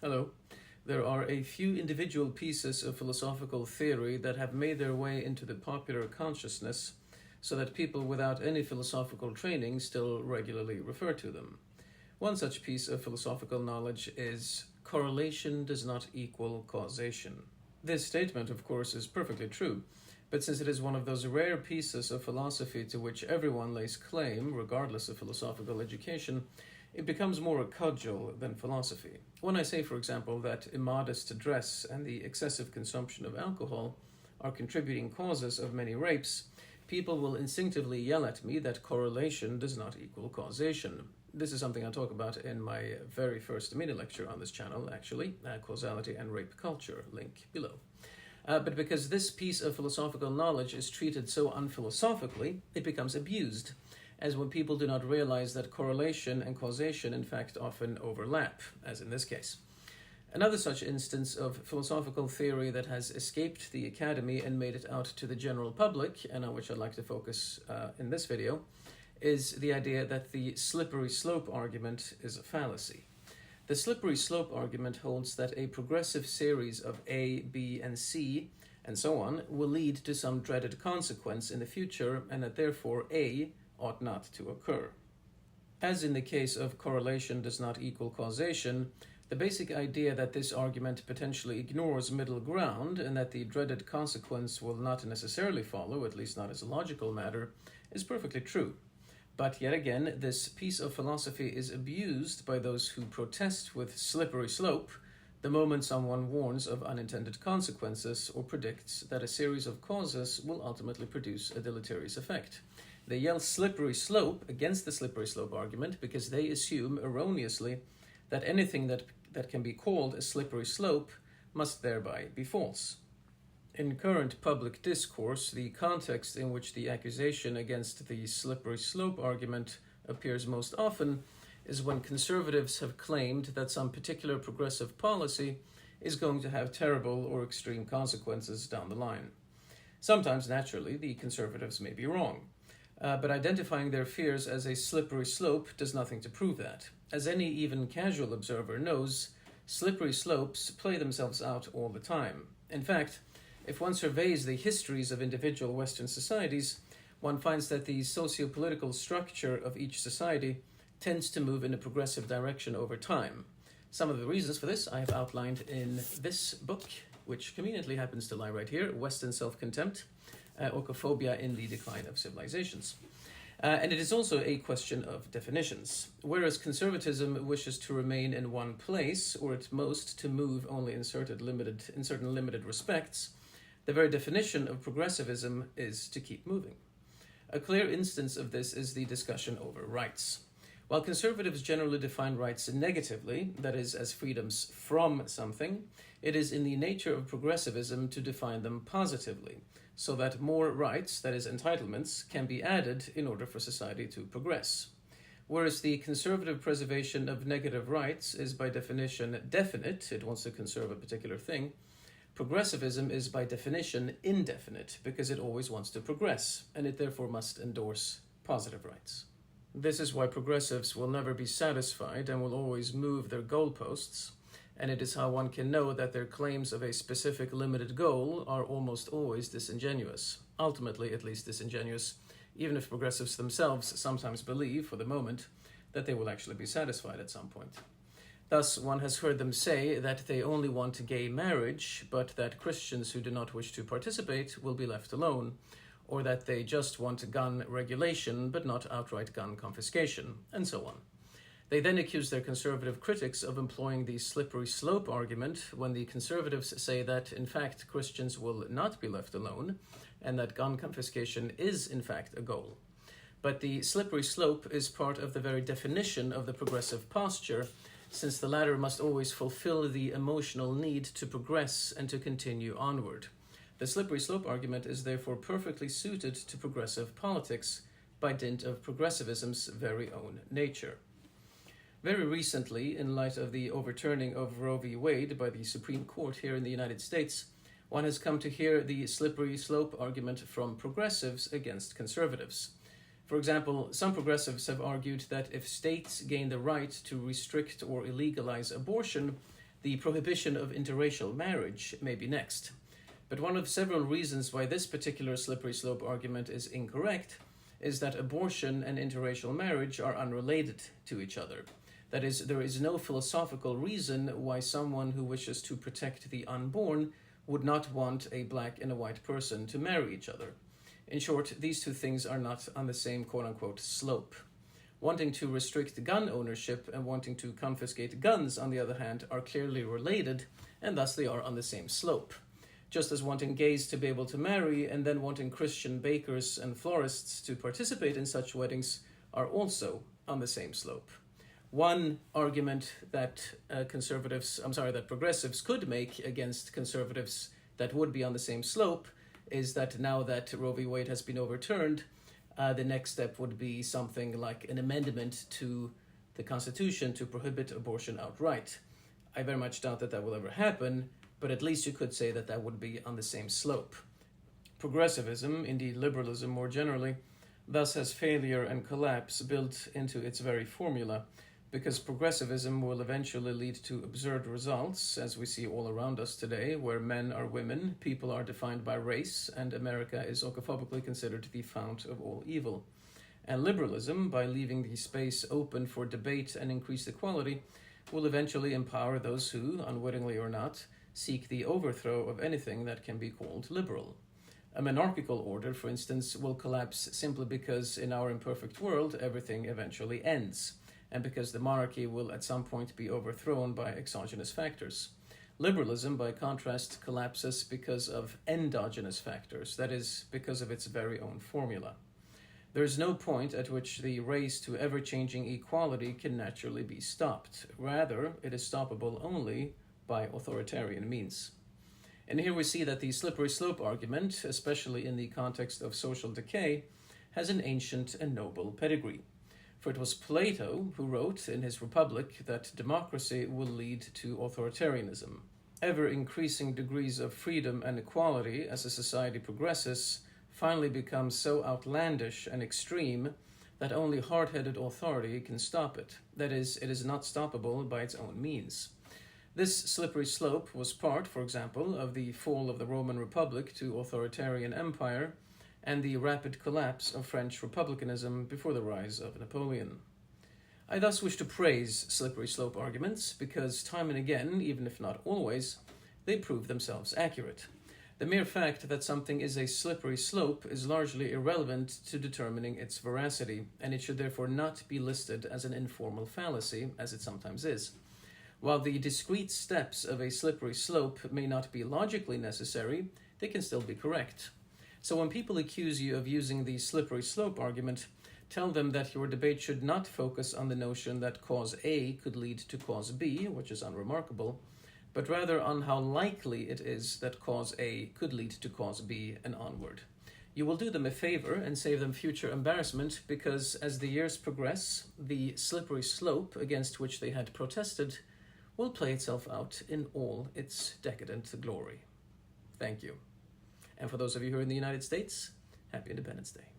Hello. There are a few individual pieces of philosophical theory that have made their way into the popular consciousness so that people without any philosophical training still regularly refer to them. One such piece of philosophical knowledge is correlation does not equal causation. This statement, of course, is perfectly true, but since it is one of those rare pieces of philosophy to which everyone lays claim, regardless of philosophical education, it becomes more a cudgel than philosophy. When I say, for example, that immodest dress and the excessive consumption of alcohol are contributing causes of many rapes, people will instinctively yell at me that correlation does not equal causation. This is something I'll talk about in my very first mini-lecture on this channel, actually, Causality and Rape Culture, link below. But because this piece of philosophical knowledge is treated so unphilosophically, it becomes abused, as when people do not realize that correlation and causation in fact often overlap, as in this case. Another such instance of philosophical theory that has escaped the academy and made it out to the general public, and on which I'd like to focus in this video, is the idea that the slippery slope argument is a fallacy. The slippery slope argument holds that a progressive series of A, B, and C, and so on, will lead to some dreaded consequence in the future, and that therefore A ought not to occur. As in the case of correlation does not equal causation, the basic idea that this argument potentially ignores middle ground and that the dreaded consequence will not necessarily follow, at least not as a logical matter, is perfectly true. But yet again, this piece of philosophy is abused by those who protest with slippery slope the moment someone warns of unintended consequences or predicts that a series of causes will ultimately produce a deleterious effect. They yell slippery slope against the slippery slope argument because they assume erroneously that anything that can be called a slippery slope must thereby be false. In current public discourse, the context in which the accusation against the slippery slope argument appears most often is when conservatives have claimed that some particular progressive policy is going to have terrible or extreme consequences down the line. Sometimes, naturally, the conservatives may be wrong. But identifying their fears as a slippery slope does nothing to prove that. As any even casual observer knows, slippery slopes play themselves out all the time. In fact, if one surveys the histories of individual Western societies, one finds that the socio-political structure of each society tends to move in a progressive direction over time. Some of the reasons for this I have outlined in this book, which conveniently happens to lie right here, Western Self-Contempt, Oikophobia in the Decline of Civilizations. And it is also a question of definitions. Whereas conservatism wishes to remain in one place, or at most to move only in certain limited respects, the very definition of progressivism is to keep moving. A clear instance of this is the discussion over rights. While conservatives generally define rights negatively, that is, as freedoms from something, it is in the nature of progressivism to define them positively, so that more rights, that is, entitlements, can be added in order for society to progress. Whereas the conservative preservation of negative rights is by definition definite, it wants to conserve a particular thing, progressivism is by definition indefinite, because it always wants to progress, and it therefore must endorse positive rights. This is why progressives will never be satisfied and will always move their goalposts, and it is how one can know that their claims of a specific limited goal are almost always disingenuous, ultimately at least disingenuous, even if progressives themselves sometimes believe, for the moment, that they will actually be satisfied at some point. Thus, one has heard them say that they only want gay marriage, but that Christians who do not wish to participate will be left alone, or that they just want gun regulation but not outright gun confiscation, and so on. They then accuse their conservative critics of employing the slippery slope argument when the conservatives say that, in fact, Christians will not be left alone, and that gun confiscation is, in fact, a goal. But the slippery slope is part of the very definition of the progressive posture, since the latter must always fulfill the emotional need to progress and to continue onward. The slippery slope argument is therefore perfectly suited to progressive politics by dint of progressivism's very own nature. Very recently, in light of the overturning of Roe v. Wade by the Supreme Court here in the United States, one has come to hear the slippery slope argument from progressives against conservatives. For example, some progressives have argued that if states gain the right to restrict or illegalize abortion, The prohibition of interracial marriage may be next. But one of several reasons why this particular slippery slope argument is incorrect is that abortion and interracial marriage are unrelated to each other. That is, there is no philosophical reason why someone who wishes to protect the unborn would not want a black and a white person to marry each other. In short, these two things are not on the same quote-unquote slope. Wanting to restrict gun ownership and wanting to confiscate guns, on the other hand, are clearly related, and thus they are on the same slope. Just as wanting gays to be able to marry and then wanting Christian bakers and florists to participate in such weddings are also on the same slope. One argument that that progressives could make against conservatives that would be on the same slope is that now that Roe v. Wade has been overturned, the next step would be something like an amendment to the Constitution to prohibit abortion outright. I very much doubt that will ever happen, but at least you could say that would be on the same slope. Progressivism, indeed liberalism more generally, thus has failure and collapse built into its very formula, because progressivism will eventually lead to absurd results, as we see all around us today, where men are women, people are defined by race, and America is okaphobically considered the fount of all evil. And liberalism, by leaving the space open for debate and increased equality, will eventually empower those who, unwittingly or not, seek the overthrow of anything that can be called liberal. A monarchical order, for instance, will collapse simply because in our imperfect world everything eventually ends, and because the monarchy will at some point be overthrown by exogenous factors. Liberalism, by contrast, collapses because of endogenous factors, that is, because of its very own formula. There is no point at which the race to ever-changing equality can naturally be stopped. Rather, it is stoppable only by authoritarian means. And here we see that the slippery slope argument, especially in the context of social decay, has an ancient and noble pedigree. For it was Plato who wrote in his Republic that democracy will lead to authoritarianism. Ever-increasing degrees of freedom and equality as a society progresses finally become so outlandish and extreme that only hard-headed authority can stop it. That is, it is not stoppable by its own means. This slippery slope was part, for example, of the fall of the Roman Republic to authoritarian empire and the rapid collapse of French republicanism before the rise of Napoleon. I thus wish to praise slippery slope arguments because time and again, even if not always, they prove themselves accurate. The mere fact that something is a slippery slope is largely irrelevant to determining its veracity, and it should therefore not be listed as an informal fallacy, as it sometimes is. While the discrete steps of a slippery slope may not be logically necessary, they can still be correct. So when people accuse you of using the slippery slope argument, tell them that your debate should not focus on the notion that cause A could lead to cause B, which is unremarkable, but rather on how likely it is that cause A could lead to cause B and onward. You will do them a favor and save them future embarrassment because as the years progress, the slippery slope against which they had protested will play itself out in all its decadent glory. Thank you. And for those of you who are in the United States, happy Independence Day.